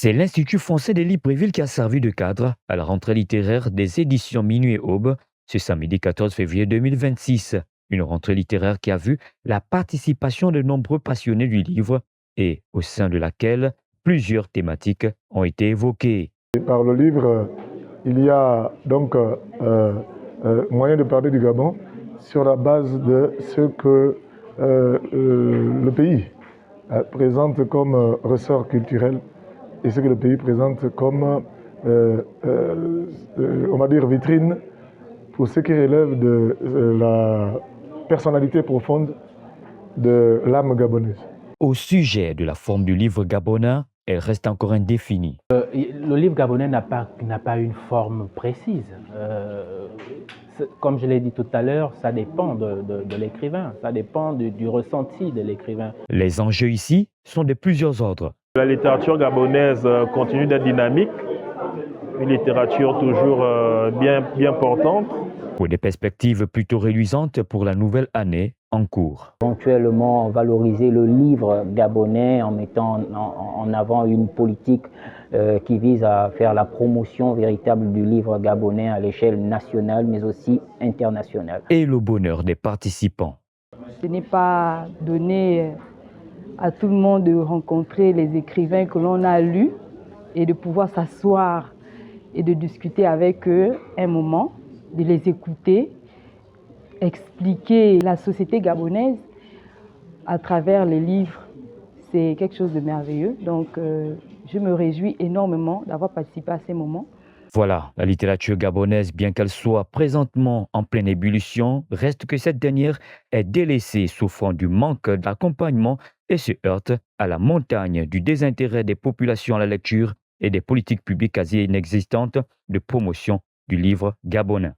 C'est l'Institut français de Libreville qui a servi de cadre à la rentrée littéraire des éditions Minuit et Aube ce samedi 14 février 2026. Une rentrée littéraire qui a vu la participation de nombreux passionnés du livre et au sein de laquelle plusieurs thématiques ont été évoquées. Par le livre, il y a donc moyen de parler du Gabon sur la base de ce que le pays présente comme ressort culturel et ce que le pays présente comme, on va dire, vitrine pour ce qui relève de la personnalité profonde de l'âme gabonaise. Au sujet de la forme du livre gabonais, elle reste encore indéfinie. Le livre gabonais n'a pas une forme précise. Comme je l'ai dit tout à l'heure, ça dépend de l'écrivain, ça dépend du ressenti de l'écrivain. Les enjeux ici sont de plusieurs ordres. La littérature gabonaise continue d'être dynamique, une littérature toujours bien portante. Pour des perspectives plutôt reluisantes pour la nouvelle année en cours. Éventuellement valoriser le livre gabonais en mettant en avant une politique qui vise à faire la promotion véritable du livre gabonais à l'échelle nationale mais aussi internationale. Et le bonheur des participants. Ce n'est pas donné à tout le monde de rencontrer les écrivains que l'on a lus et de pouvoir s'asseoir et de discuter avec eux un moment, de les écouter, expliquer la société gabonaise à travers les livres. C'est quelque chose de merveilleux. Donc, je me réjouis énormément d'avoir participé à ces moments. Voilà, la littérature gabonaise, bien qu'elle soit présentement en pleine ébullition, reste que cette dernière est délaissée, souffrant du manque d'accompagnement et se heurte à la montagne du désintérêt des populations à la lecture et des politiques publiques quasi inexistantes de promotion du livre gabonais.